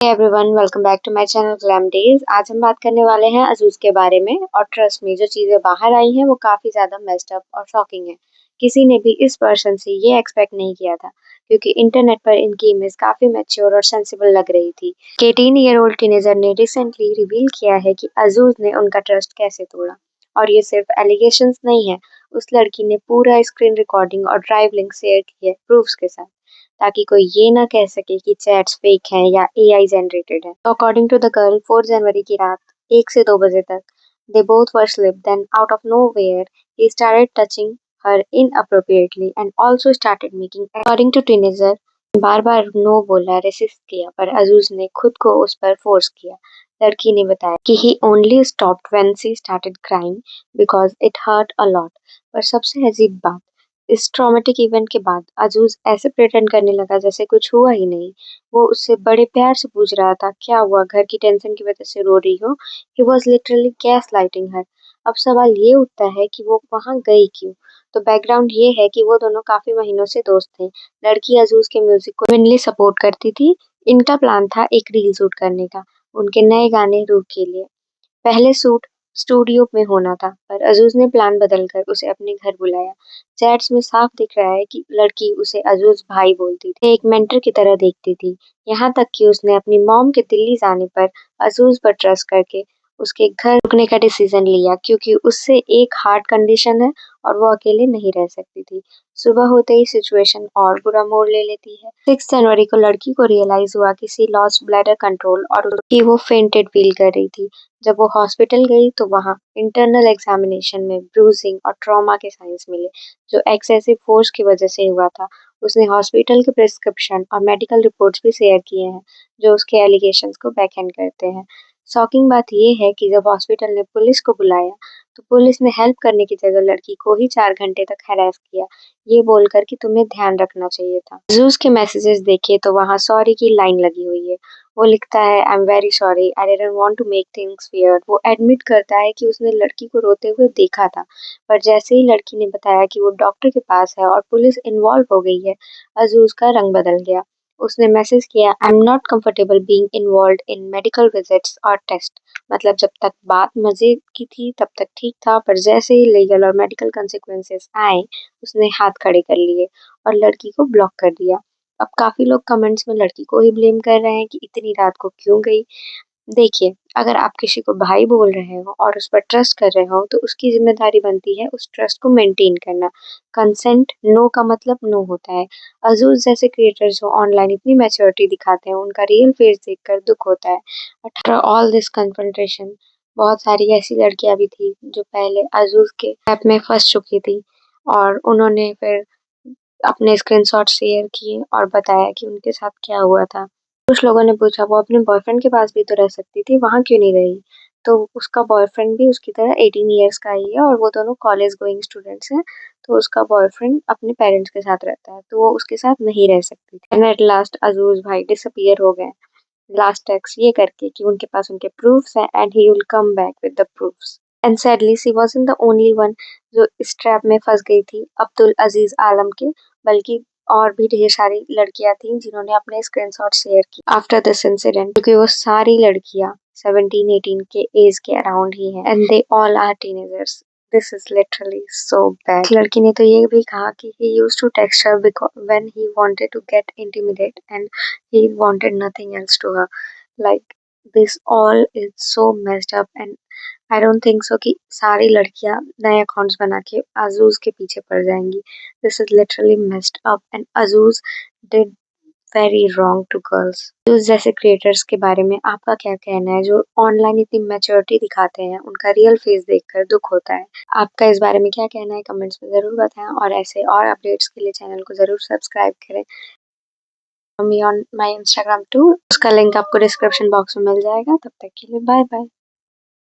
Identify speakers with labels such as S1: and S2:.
S1: Everyone welcome back to my channel Glam Days. आज हम बात करने वाले हैं अज़ूज़ के बारे में और ट्रस्ट मी जो चीज़ें बाहर आई हैं वो काफ़ी ज़्यादा मेस्ड अप और शॉकिंग है। किसी ने भी इस पर्सन से ये एक्सपेक्ट नहीं किया था क्योंकि इंटरनेट पर इनकी इमेज काफ़ी मैच्योर और सेंसिबल लग रही थी। 18 ईयर ओल्ड टीनेजर ने रिसेंटली रिवील किया है कि अज़ूज़ ने उनका ट्रस्ट कैसे तोड़ा। और ये सिर्फ एलिगेशंस नहीं है, उस लड़की ने पूरा स्क्रीन रिकॉर्डिंग और ड्राइव लिंक शेयर की है प्रूफ्स के साथ, ताकि कोई ये ना कह सके कि चैट्स फेक हैं या एआई जनरेटेड है। तो अकॉर्डिंग टू द गर्ल 4 जनवरी की रात 1 से 2 बजे तक they both were asleep. Then out of nowhere he started touching her inappropriately and also started making, according to teenager, बार बार नो बोला, रेसिस्ट किया, पर अजूज ने खुद को उस पर फोर्स किया। लड़की ने बताया कि he only stopped when she started crying because it hurt a lot। पर सबसे अजीब बात, इस ट्रॉमेटिक इवेंट के बाद अजूज ऐसे प्रिटेंड करने लगा जैसे कुछ हुआ ही नहीं। वो उससे बड़े प्यार से पूछ रहा था क्या हुआ, घर की टेंशन की वजह से रो रही हो। He was literally gaslighting her. अब सवाल ये उठता है कि वो वहां गई क्यों। तो बैकग्राउंड ये है कि वो दोनों काफी महीनों से दोस्त थे। लड़की अजूज के म्यूजिक को मेनली सपोर्ट करती थी। इनका प्लान था एक रील शूट करने का उनके नए गाने रूह के लिए। पहले शूट स्टूडियो में होना था, पर अजूज ने प्लान बदलकर उसे अपने घर बुलाया। चैट्स में साफ दिख रहा है कि लड़की उसे अजूज भाई बोलती थी, एक मेंटर की तरह देखती थी। यहाँ तक कि उसने अपनी मॉम के दिल्ली जाने पर अजूज पर ट्रस्ट करके उसके घर रुकने का डिसीजन लिया क्योंकि उससे एक हार्ट कंडीशन है और वो अकेले नहीं रह सकती थी। सुबह होते ही सिचुएशन और बुरा मोड़ ले लेती है। 6 जनवरी को लड़की को रियलाइज हुआ कि सी लॉस्ट ब्लैडर कंट्रोल और कि वो फेंटेड फील कर रही थी। जब वो हॉस्पिटल गई तो वहाँ इंटरनल एग्जामिनेशन में ब्रूजिंग और ट्रॉमा के साइंस मिले, जो एक्सेसिव फोर्स की वजह से हुआ था। उसने हॉस्पिटल के प्रिस्क्रिप्शन और मेडिकल रिपोर्ट्स भी शेयर किए हैं, जो उसके एलिगेशंस को बैकएंड करते हैं। शॉकिंग बात यह है कि जब हॉस्पिटल ने पुलिस को बुलाया, तो पुलिस ने हेल्प करने की जगह लड़की को ही 4 घंटे तक हैरेस किया, ये बोलकर कि तुम्हें ध्यान रखना चाहिए था। जूस के मैसेजेस देखे तो वहाँ सॉरी की लाइन लगी हुई है। वो लिखता है I am very sorry, I didn't want to make things weird. वो एडमिट करता है कि उसने लड़की को रोते हुए देखा था, पर जैसे ही लड़की ने बताया कि वो डॉक्टर के पास है और पुलिस इन्वॉल्व हो गई है, अजूज का रंग बदल गया। उसने मैसेज किया I am not comfortable being involved in medical visits और टेस्ट। मतलब जब तक बात मजे की थी तब तक ठीक था, पर जैसे ही लीगल और मेडिकल कंसिक्वेंसेस आए, उसने हाथ खड़े कर लिए और लड़की को ब्लॉक कर दिया। अब काफी लोग कमेंट्स में लड़की को ही ब्लेम कर रहे हैं कि इतनी रात को क्यों गई। देखिए, अगर आप किसी को भाई बोल रहे हो और उस पर ट्रस्ट कर रहे हो, तो उसकी ज़िम्मेदारी बनती है उस ट्रस्ट को मेंटेन करना। कंसेंट नो का मतलब नो होता है। अज़ूज़ जैसे क्रिएटर्स जो ऑनलाइन इतनी मैच्योरिटी दिखाते हैं, उनका रियल फेस देखकर दुःख होता है। आफ्टर ऑल दिस कन्फ्रंटेशन, बहुत सारी ऐसी लड़कियाँ भी थी जो पहले अज़ूज़ के ट्रैप में फँस चुकी थी और उन्होंने फिर अपने स्क्रीनशॉट शेयर किए और बताया कि उनके साथ क्या हुआ था। कुछ लोगों ने पूछा वो अपने बॉयफ्रेंड के पास भी तो रह सकती थी, वहाँ क्यों नहीं रही? तो उसका बॉयफ्रेंड भी उसकी तरह 18 इयर्स का ही है और वो दोनों कॉलेज गोइंग स्टूडेंट्स हैं, तो उसका बॉयफ्रेंड अपने पेरेंट्स के साथ रहता है, तो वो उसके साथ नहीं रह सकती थी। एंड एट लास्ट अज़ूज़ भाई डिसअपीयर हो गए, लास्ट टेक्स्ट ये करके कि उनके पास उनके प्रूफ्स हैं and he will come back with the proofs. And sadly she wasn't the only one जो इस ट्रैप में फँस गई थी अब्दुल अजीज आलम के, बल्कि और भी ढेर सारी लड़कियां थीं जिन्होंने अपने स्क्रीनशॉट शेयर किए आफ्टर दिस इंसिडेंट, क्योंकि वो सारी लड़कियां 17-18 के एज के अराउंड ही हैं and they all are teenagers. This is literally so bad. लड़की ने तो ये भी कहा कि he used to text her because when he wanted to get intimidate and he wanted nothing else to her, like this all is so messed up and I don't think so कि सारी लड़कियां नए accounts बना के अजूज के पीछे पड़ जाएंगी। This is literally messed up and अजूज did very wrong to girls. अजूज जैसे क्रिएटर्स के बारे में आपका क्या कहना है जो ऑनलाइन इतनी मैच्योरिटी दिखाते हैं, उनका रियल फेस देखकर दुख होता है। आपका इस बारे में क्या कहना है कमेंट्स में ज़रूर बताएं और ऐसे और अपडेट्स के लिए चैनल को ज़रूर सब्सक्राइब करें। Me on my Instagram too, उसका लिंक आपको डिस्क्रिप्शन बॉक्स में मिल जाएगा। तब तक के लिए बाय बाय।